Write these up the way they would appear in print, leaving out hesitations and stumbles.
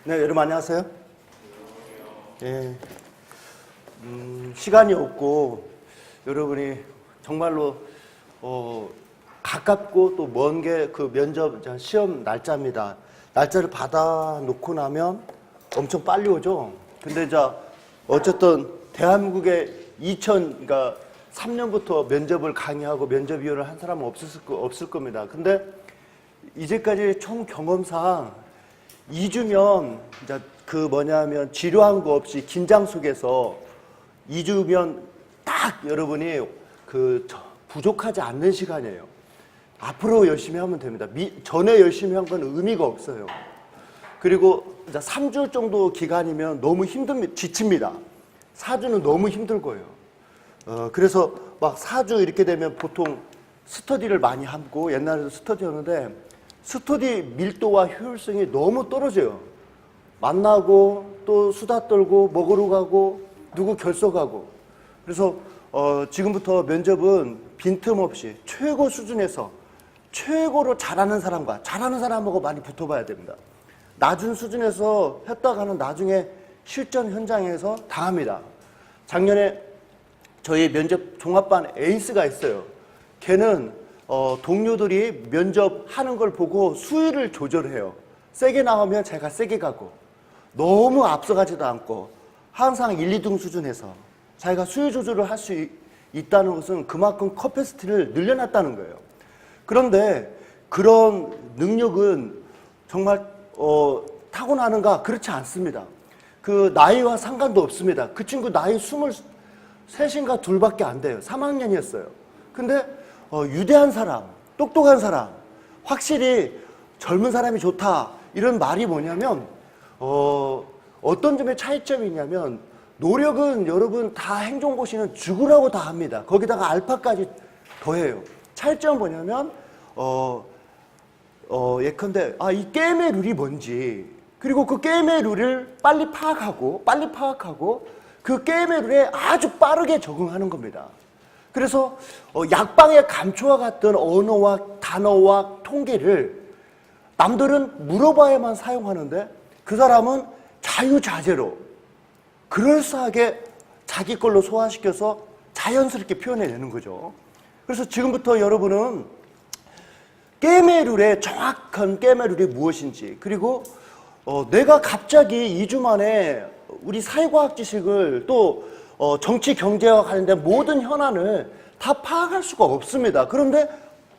네, 여러분 안녕하세요. 예, 시간이 없고 여러분이 정말로 가깝고 또 먼 게 그 면접 시험 날짜입니다. 날짜를 받아 놓고 나면 엄청 빨리 오죠. 근데 어쨌든 대한민국에 3년부터 면접을 강의하고 면접 위원을 한 사람은 없을 겁니다. 근데 이제까지 총 경험상 2주면 지루한 거 없이 긴장 속에서 2주면 딱 여러분이 부족하지 않는 시간이에요. 앞으로 열심히 하면 됩니다. 전에 열심히 한 건 의미가 없어요. 그리고 3주 정도 기간이면 너무 지칩니다. 4주는 너무 힘들고요. 그래서 막 4주 이렇게 되면 보통 스터디를 많이 하고 옛날에도 스터디였는데 스터디 밀도와 효율성이 너무 떨어져요. 만나고 또 수다 떨고 먹으러 가고 누구 결석하고. 그래서 지금부터 면접은 빈틈없이 최고 수준에서 최고로 잘하는 사람하고 많이 붙어봐야 됩니다. 낮은 수준에서 했다가는 나중에 실전 현장에서 당합니다. 작년에 저희 면접 종합반 에이스가 있어요. 걔는 동료들이 면접하는 걸 보고 수위를 조절해요. 세게 나오면 제가 세게 가고 너무 앞서가지도 않고 항상 1, 2등 수준에서 자기가 수위 조절을 할 수 있다는 것은 그만큼 커패시티를 늘려놨다는 거예요. 그런데 그런 능력은 정말 타고나는가? 그렇지 않습니다. 그 나이와 상관도 없습니다. 그 친구 나이 23인가 2밖에 안 돼요. 3학년이었어요. 근데 유대한 사람, 똑똑한 사람, 확실히 젊은 사람이 좋다 이런 말이 뭐냐면 어떤 점에 차이점이 있냐면 노력은 여러분 다 행정고시는 죽으라고 다 합니다. 거기다가 알파까지 더해요. 차이점은 뭐냐면 예컨대 이 게임의 룰이 뭔지, 그리고 그 게임의 룰을 빨리 파악하고 그 게임의 룰에 아주 빠르게 적응하는 겁니다. 그래서 약방의 감초와 같은 언어와 단어와 통계를 남들은 물어봐야만 사용하는데 그 사람은 자유자재로 그럴싸하게 자기 걸로 소화시켜서 자연스럽게 표현해내는 거죠. 그래서 지금부터 여러분은 정확한 게임의 룰이 무엇인지, 그리고 내가 갑자기 2주 만에 우리 사회과학 지식을 또 정치 경제와 관련된 모든 현안을 다 파악할 수가 없습니다. 그런데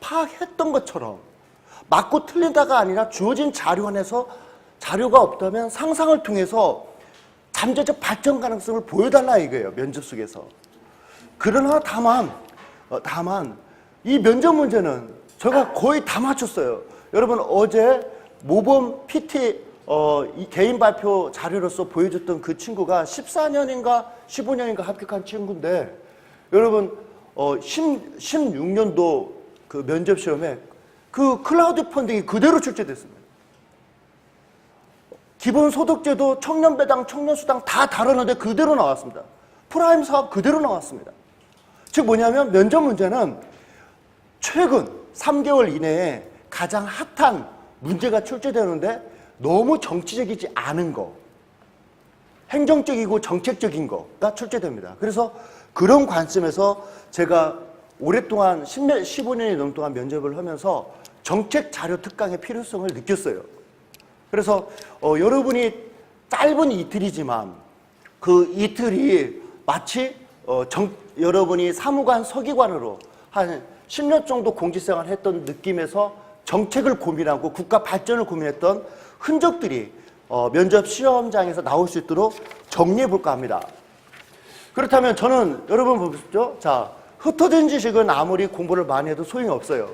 파악했던 것처럼 맞고 틀리다가 아니라 주어진 자료 안에서 자료가 없다면 상상을 통해서 잠재적 발전 가능성을 보여달라 이거예요. 면접 속에서. 그러나 다만 이 면접 문제는 제가 거의 다 맞췄어요. 여러분 어제 모범 PT 이 개인 발표 자료로서 보여줬던 그 친구가 14년인가 15년인가 합격한 친구인데, 여러분 16년도 그 면접 시험에 그 클라우드 펀딩이 그대로 출제됐습니다. 기본소득제도 청년배당, 청년수당 다 다뤘는데 그대로 나왔습니다. 프라임 사업 그대로 나왔습니다. 즉 뭐냐면 면접 문제는 최근 3개월 이내에 가장 핫한 문제가 출제되는데 너무 정치적이지 않은 거, 행정적이고 정책적인 거가 출제됩니다. 그래서 그런 관점에서 제가 오랫동안 15년이 넘는 동안 면접을 하면서 정책 자료 특강의 필요성을 느꼈어요. 그래서 여러분이 짧은 이틀이지만 그 이틀이 마치 여러분이 사무관, 서기관으로 한 10년 정도 공직생활을 했던 느낌에서 정책을 고민하고 국가 발전을 고민했던 흔적들이 면접 시험장에서 나올 수 있도록 정리해 볼까 합니다. 그렇다면 저는 여러분 보십시오. 흩어진 지식은 아무리 공부를 많이 해도 소용이 없어요.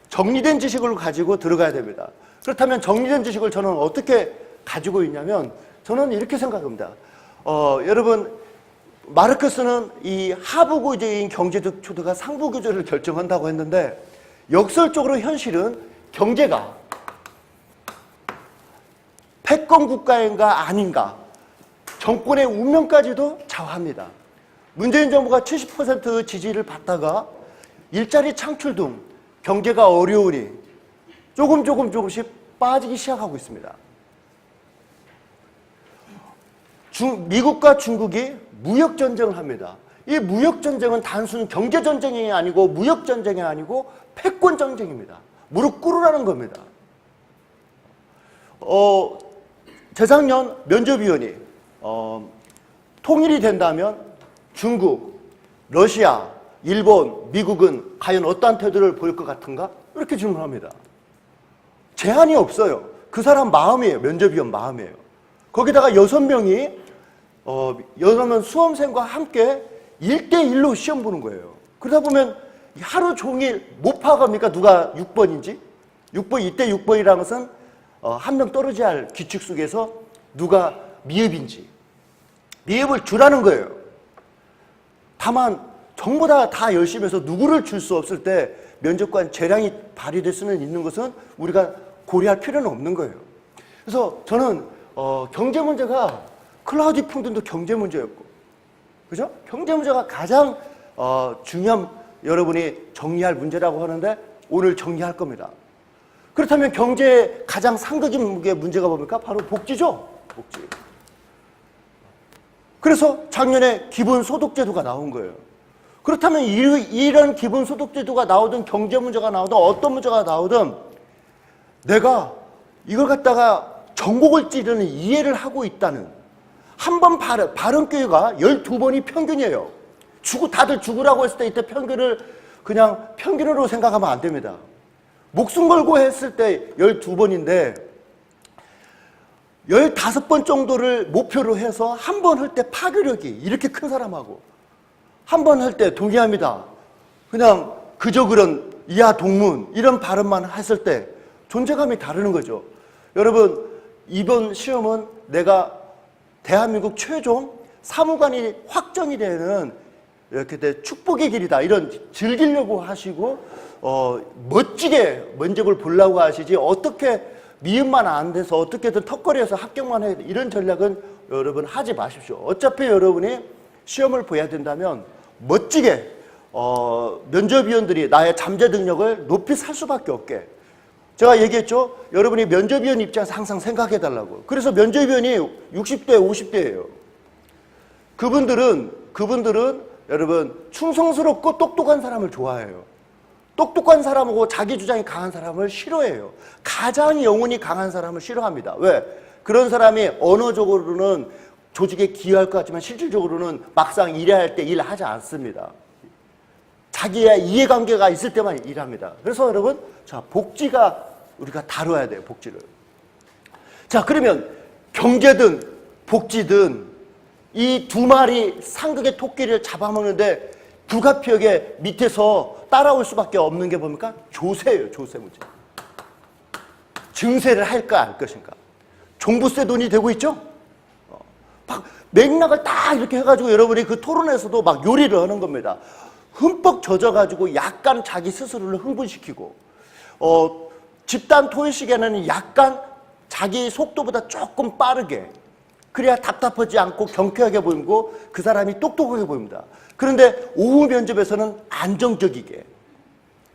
정리된 지식을 가지고 들어가야 됩니다. 그렇다면 정리된 지식을 저는 어떻게 가지고 있냐면 저는 이렇게 생각합니다. 여러분 마르크스는 이 하부구조인 경제적 초도가 상부구조를 결정한다고 했는데 역설적으로 현실은 경제가 패권 국가인가 아닌가, 정권의 운명까지도 좌우합니다. 문재인 정부가 70% 지지를 받다가 일자리 창출 등 경제가 어려우니 조금씩 빠지기 시작하고 있습니다. 미국과 중국이 무역전쟁을 합니다. 이 무역전쟁은 단순 경제전쟁이 아니고 무역전쟁이 아니고 패권전쟁입니다. 무릎 꿇으라는 겁니다. 재작년 면접위원이 통일이 된다면 중국, 러시아, 일본, 미국은 과연 어떠한 태도를 보일 것 같은가? 이렇게 질문합니다. 제한이 없어요. 그 사람 마음이에요. 면접위원 마음이에요. 거기다가 6명이 6명 수험생과 함께 1대1로 시험 보는 거예요. 그러다 보면 하루 종일 못 파악합니까? 누가 6번인지? 6번, 이때 6번이라는 것은 한 명 떨어져야 할 규칙 속에서 누가 미흡인지. 미흡을 주라는 거예요. 다만 전부 다 열심히 해서 누구를 줄 수 없을 때 면접관 재량이 발휘될 수는 있는 것은 우리가 고려할 필요는 없는 거예요. 그래서 저는 경제 문제가 클라우디 풍등도 경제 문제였고, 그죠? 경제 문제가 가장 중요한 여러분이 정리할 문제라고 하는데 오늘 정리할 겁니다. 그렇다면 경제의 가장 상극인 문제가 뭡니까? 바로 복지죠. 복지. 그래서 작년에 기본소득제도가 나온 거예요. 그렇다면 이런 기본소득제도가 나오든 경제 문제가 나오든 어떤 문제가 나오든 내가 이걸 갖다가 전곡을 찌르는 이해를 하고 있다는 한 번 발언교회가 12번이 평균이에요. 다들 죽으라고 했을 때 이때 평균을 그냥 평균으로 생각하면 안 됩니다. 목숨 걸고 했을 때 12번인데 15번 정도를 목표로 해서 한 번 할 때 파괴력이 이렇게 큰 사람하고 한 번 할 때 동의합니다. 그냥 그저 그런 이하 동문 이런 발언만 했을 때 존재감이 다르는 거죠. 여러분 이번 시험은 내가 대한민국 최종 사무관이 확정이 되는 이렇게 돼 축복의 길이다 이런 즐기려고 하시고 멋지게 면접을 보려고 하시지 어떻게 미흡만 안 돼서 어떻게든 턱걸이에서 합격만 해 이런 전략은 여러분 하지 마십시오. 어차피 여러분이 시험을 봐야 된다면 멋지게 면접위원들이 나의 잠재 능력을 높이 살 수밖에 없게 제가 얘기했죠. 여러분이 면접위원 입장에서 항상 생각해달라고. 그래서 면접위원이 60대 50대예요. 그분들은 여러분 충성스럽고 똑똑한 사람을 좋아해요. 똑똑한 사람하고 자기 주장이 강한 사람을 싫어해요. 가장 영혼이 강한 사람을 싫어합니다. 왜? 그런 사람이 언어적으로는 조직에 기여할 것 같지만 실질적으로는 막상 일해야 할 때 일하지 않습니다. 자기의 이해관계가 있을 때만 일합니다. 그래서 여러분, 자, 복지가 우리가 다뤄야 돼요, 복지를. 자, 그러면 경제든 복지든 이 두 마리 상극의 토끼를 잡아먹는데 불가피하게 밑에서 따라올 수밖에 없는 게 뭡니까? 조세예요, 조세 문제. 증세를 할까 할 것인가. 종부세 돈이 되고 있죠? 막 맥락을 딱 이렇게 해가지고 여러분이 그 토론에서도 막 요리를 하는 겁니다. 흠뻑 젖어가지고 약간 자기 스스로를 흥분시키고 집단 토의 시간에는 약간 자기 속도보다 조금 빠르게 그래야 답답하지 않고 경쾌하게 보이고 그 사람이 똑똑하게 보입니다. 그런데 오후 면접에서는 안정적이게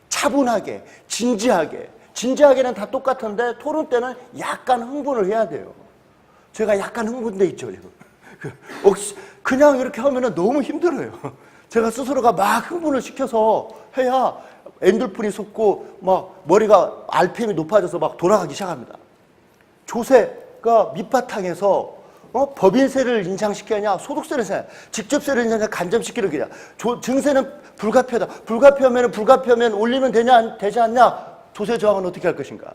차분하게 진지하게는 다 똑같은데 토론 때는 약간 흥분을 해야 돼요. 제가 약간 흥분돼 있죠. 그냥 이렇게 하면 너무 힘들어요. 제가 스스로가 막 흥분을 시켜서 해야 엔돌핀이 솟고 막 머리가 RPM이 높아져서 막 돌아가기 시작합니다. 조세가 밑바탕에서 법인세를 인상시키느냐 소득세를 인상, 직접세를 인상하냐 간접시키는 거냐 증세는 불가피하면 올리면 되지 않냐 조세 저항은 어떻게 할 것인가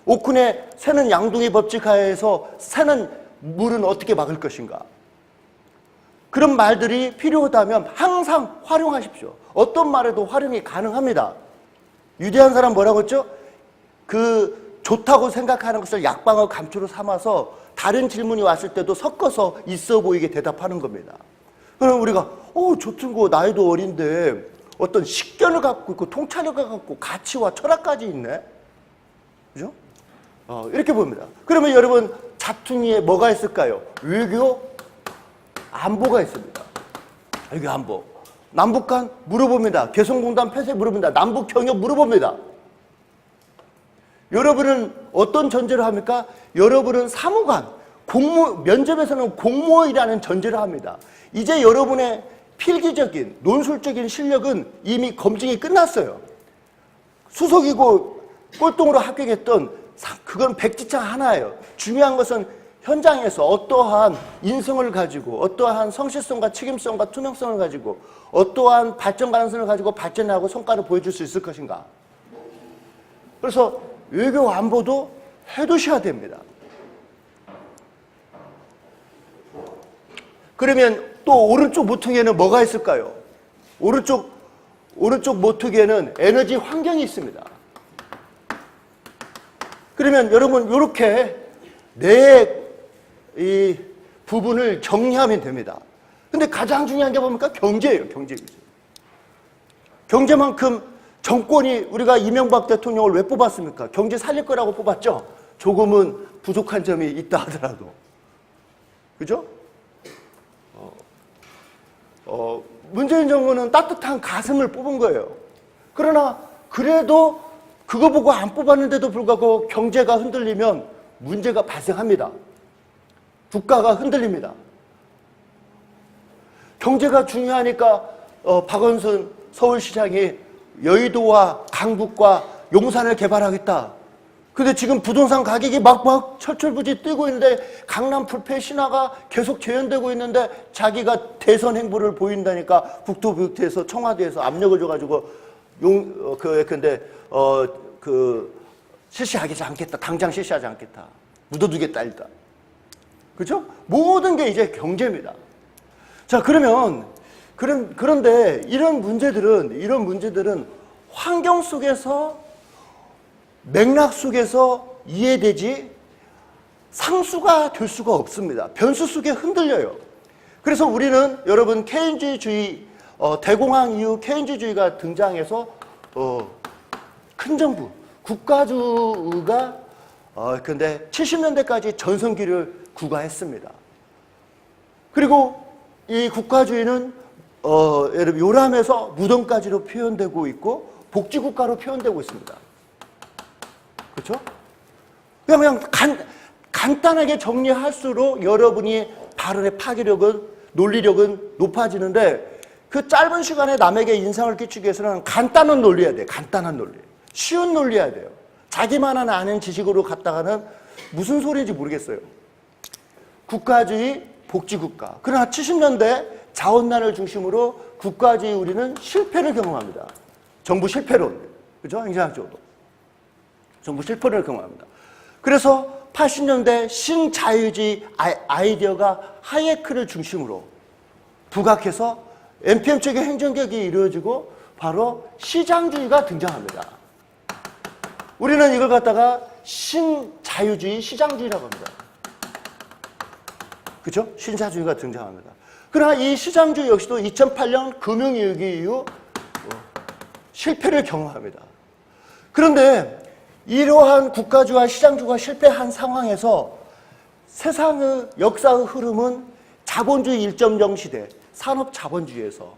옥훈의 새는 양동이 법칙 하에서 새는 물은 어떻게 막을 것인가 그런 말들이 필요하다면 항상 활용하십시오. 어떤 말에도 활용이 가능합니다. 유대한 사람 뭐라고 했죠? 그 좋다고 생각하는 것을 약방어 감초로 삼아서 다른 질문이 왔을 때도 섞어서 있어 보이게 대답하는 겁니다. 그럼 우리가 저 친구 나이도 어린데 어떤 식견을 갖고 있고 통찰력을 갖고 가치와 철학까지 있네. 그죠? 이렇게 봅니다. 그러면 여러분 자퉁이에 뭐가 있을까요? 외교, 안보가 있습니다. 외교, 안보. 남북 간 물어봅니다. 개성공단 폐쇄 물어봅니다. 남북 경협 물어봅니다. 여러분은 어떤 전제를 합니까? 여러분은 사무관, 면접에서는 공모이라는 전제를 합니다. 이제 여러분의 필기적인, 논술적인 실력은 이미 검증이 끝났어요. 수석이고 꼴등으로 합격했던 그건 백지장 하나예요. 중요한 것은 현장에서 어떠한 인성을 가지고 어떠한 성실성과 책임성과 투명성을 가지고 어떠한 발전 가능성을 가지고 발전하고 성과를 보여줄 수 있을 것인가. 그래서 외교 안보도 해두셔야 됩니다. 그러면 또 오른쪽 모퉁이에는 뭐가 있을까요? 오른쪽 모퉁이에는 에너지 환경이 있습니다. 그러면 여러분 이렇게 이 부분을 정리하면 됩니다. 근데 가장 중요한 게 뭡니까? 경제예요. 경제만큼 정권이 우리가 이명박 대통령을 왜 뽑았습니까? 경제 살릴 거라고 뽑았죠. 조금은 부족한 점이 있다 하더라도. 그죠? 문재인 정부는 따뜻한 가슴을 뽑은 거예요. 그러나 그래도 그거 보고 안 뽑았는데도 불구하고 경제가 흔들리면 문제가 발생합니다. 국가가 흔들립니다. 경제가 중요하니까 박원순 서울시장이 여의도와 강북과 용산을 개발하겠다. 근데 지금 부동산 가격이 막 철철부지 뛰고 있는데 강남 불패 신화가 계속 재현되고 있는데 자기가 대선 행보를 보인다니까 국토부에서 청와대에서 압력을 줘가지고 실시하지 않겠다. 당장 실시하지 않겠다. 묻어두겠다 일단. 그렇죠? 모든 게 이제 경제입니다. 자, 그런데 이런 문제들은 환경 속에서 맥락 속에서 이해되지 상수가 될 수가 없습니다. 변수 속에 흔들려요. 그래서 우리는 여러분 케인즈주의, 대공황 이후 케인즈주의가 등장해서 큰 정부, 국가주의가 근데 70년대까지 전성기를 구가했습니다. 그리고 이 국가주의는 여러분 요람에서 무덤까지로 표현되고 있고 복지국가로 표현되고 있습니다. 그렇죠? 그냥 간단하게 정리할수록 여러분이 발언의 파괴력은 논리력은 높아지는데 그 짧은 시간에 남에게 인상을 끼치기 위해서는 간단한 논리해야 돼요. 간단한 논리. 쉬운 논리해야 돼요. 자기만 아는 지식으로 갔다가는 무슨 소리인지 모르겠어요. 국가주의, 복지국가. 그러나 70년대 자원난을 중심으로 국가주의 우리는 실패를 경험합니다. 정부 실패론. 그죠? 행정학적으로. 정부 실패를 경험합니다. 그래서 80년대 신자유주의 아이디어가 하이에크를 중심으로 부각해서 NPM 쪽의 행정개혁이 이루어지고 바로 시장주의가 등장합니다. 우리는 이걸 갖다가 신자유주의 시장주의라고 합니다. 그렇죠? 신자주의가 등장합니다. 그러나 이 시장주의 역시도 2008년 금융위기 이후 실패를 경험합니다. 그런데 이러한 국가주의와 시장주의가 실패한 상황에서 세상의 역사의 흐름은 자본주의 1.0 시대, 산업 자본주의에서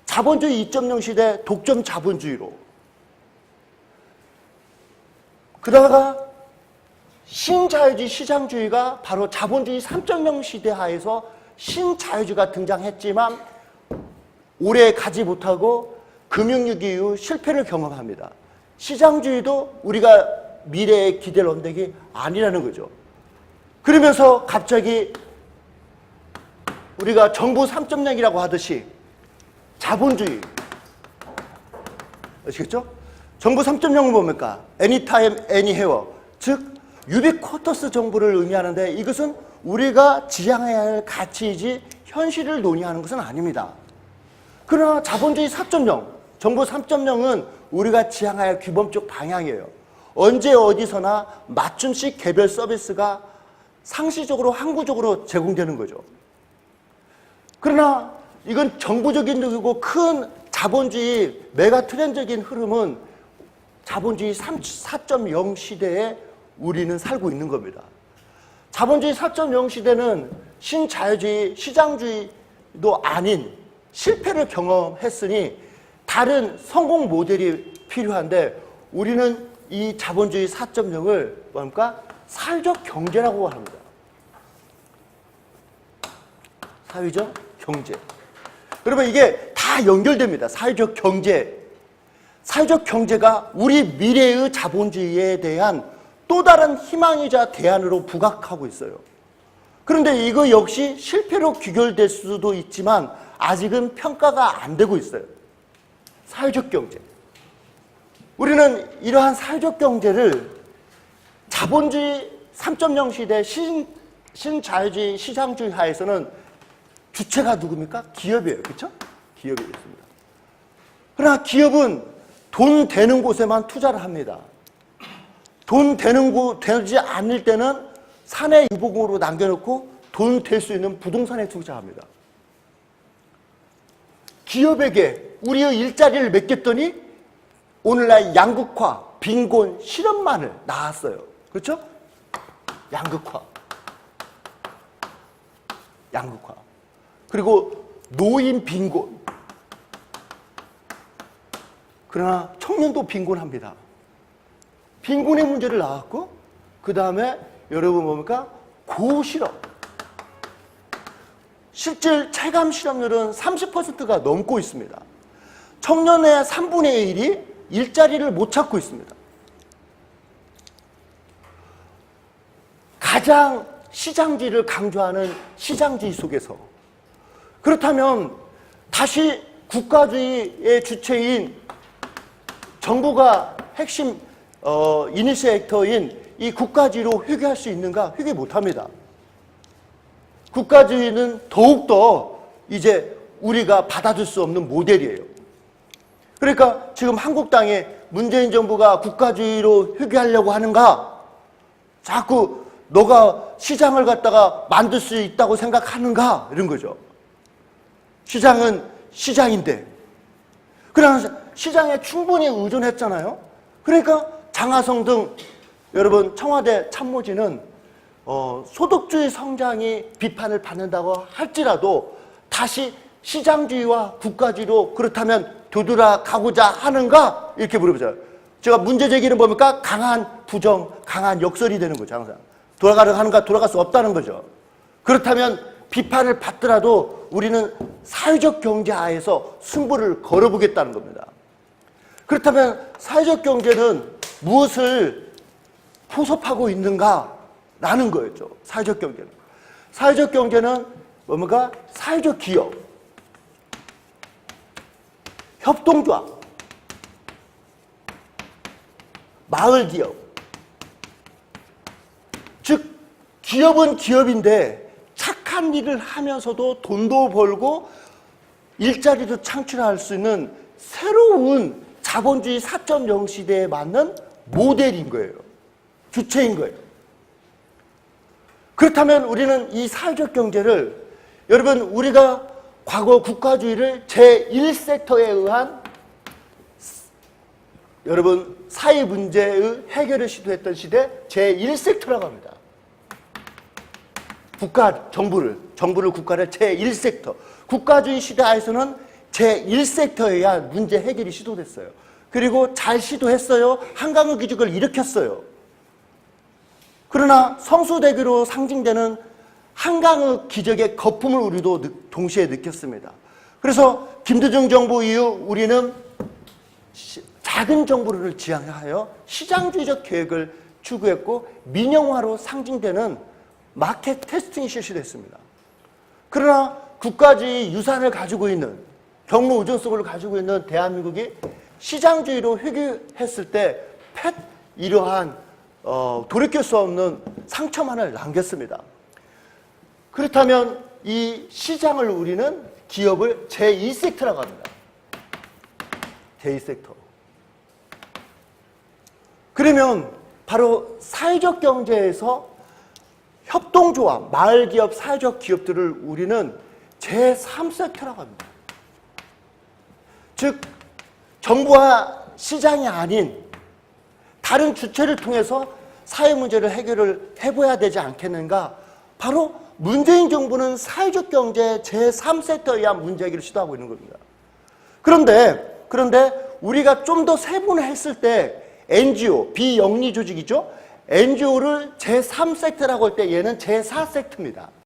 자본주의 2.0 시대, 독점 자본주의로 그러다가 신자유주의 시장주의가 바로 자본주의 3.0 시대 하에서 신자유주의가 등장했지만 오래 가지 못하고 금융위기 이후 실패를 경험합니다. 시장주의도 우리가 미래의 기댈 언덕이 아니라는 거죠. 그러면서 갑자기 우리가 정부 3.0이라고 하듯이 자본주의 아시겠죠? 정부 3.0은 뭡니까? Anytime, Anywhere. 즉 유비쿼터스 정부를 의미하는데 이것은 우리가 지향해야 할 가치이지 현실을 논의하는 것은 아닙니다. 그러나 자본주의 4.0, 정부 3.0은 우리가 지향해야 할 규범적 방향이에요. 언제 어디서나 맞춤식 개별 서비스가 상시적으로 항구적으로 제공되는 거죠. 그러나 이건 정부적인 적이고 큰 자본주의 메가 트렌드적인 흐름은 자본주의 4.0 시대에 우리는 살고 있는 겁니다. 자본주의 4.0 시대는 신자유주의, 시장주의도 아닌 실패를 경험했으니 다른 성공 모델이 필요한데 우리는 이 자본주의 4.0을 뭡니까? 사회적 경제라고 합니다. 사회적 경제. 여러분 이게 다 연결됩니다. 사회적 경제. 사회적 경제가 우리 미래의 자본주의에 대한 또 다른 희망이자 대안으로 부각하고 있어요. 그런데 이거 역시 실패로 귀결될 수도 있지만 아직은 평가가 안 되고 있어요. 사회적 경제. 우리는 이러한 사회적 경제를 자본주의 3.0 시대 신자유주의 시장주의 하에서는 주체가 누굽니까? 기업이에요. 그렇죠? 기업이겠습니다. 그러나 기업은 돈 되는 곳에만 투자를 합니다. 돈 되지 않을 때는 사내 유보금으로 남겨놓고 돈 될 수 있는 부동산에 투자합니다. 기업에게 우리의 일자리를 맡겼더니 오늘날 양극화, 빈곤, 실업만을 낳았어요. 그렇죠? 양극화. 그리고 노인 빈곤. 그러나 청년도 빈곤합니다. 빈곤의 문제를 낳았고 그 다음에 여러분 뭡니까? 고실업. 실질 체감 실업률은 30%가 넘고 있습니다. 청년의 3분의 1이 일자리를 못 찾고 있습니다. 가장 시장주의를 강조하는 시장주의 속에서 그렇다면 다시 국가주의의 주체인 정부가 핵심 이니시에이터인 이 국가주의로 회귀할 수 있는가? 회귀 못합니다. 국가주의는 더욱더 이제 우리가 받아줄 수 없는 모델이에요. 그러니까 지금 한국당에 문재인 정부가 국가주의로 회귀하려고 하는가? 자꾸 너가 시장을 갖다가 만들 수 있다고 생각하는가? 이런 거죠. 시장은 시장인데. 그러나 시장에 충분히 의존했잖아요. 그러니까 장하성 등 여러분 청와대 참모진은 소득주의 성장이 비판을 받는다고 할지라도 다시 시장주의와 국가주의로 그렇다면 되돌아가고자 하는가? 이렇게 물어보죠. 제가 문제 제기는 뭡니까? 강한 부정, 강한 역설이 되는 거죠. 항상. 돌아가려고 하는가? 돌아갈 수 없다는 거죠. 그렇다면 비판을 받더라도 우리는 사회적 경제 하에서 승부를 걸어보겠다는 겁니다. 그렇다면 사회적 경제는 무엇을 포섭하고 있는가? 라는 거였죠. 사회적 경제는. 사회적 경제는 뭡니까? 사회적 기업, 협동조합, 마을 기업. 즉, 기업은 기업인데 착한 일을 하면서도 돈도 벌고 일자리도 창출할 수 있는 새로운 자본주의 4.0 시대에 맞는 모델인 거예요. 주체인 거예요. 그렇다면 우리는 이 사회적 경제를 여러분 우리가 과거 국가주의를 제1섹터에 의한 여러분 사회 문제의 해결을 시도했던 시대 제1섹터라고 합니다. 정부를 국가를 제1섹터. 국가주의 시대 하에서는 제1섹터에야 문제 해결이 시도됐어요. 그리고 잘 시도했어요. 한강의 기적을 일으켰어요. 그러나 성수대교로 상징되는 한강의 기적의 거품을 우리도 동시에 느꼈습니다. 그래서 김대중 정부 이후 우리는 작은 정부를 지향하여 시장주의적 계획을 추구했고 민영화로 상징되는 마켓 테스팅이 실시됐습니다. 그러나 국가주의 유산을 가지고 있는 경로 의존성을 가지고 있는 대한민국이 시장주의로 회귀했을 때 이러한 돌이킬 수 없는 상처만을 남겼습니다. 그렇다면 이 시장을 우리는 기업을 제2섹터라고 합니다. 제2섹터. 그러면 바로 사회적 경제에서 협동조합, 마을기업, 사회적 기업들을 우리는 제3섹터라고 합니다. 즉 정부와 시장이 아닌 다른 주체를 통해서 사회 문제를 해결을 해봐야 되지 않겠는가? 바로 문재인 정부는 사회적 경제 제3섹터에 의한 문제 해결을 시도하고 있는 겁니다. 그런데 우리가 좀 더 세분화 했을 때 NGO, 비영리 조직이죠. NGO를 제3섹터라고 할 때 얘는 제4섹터입니다.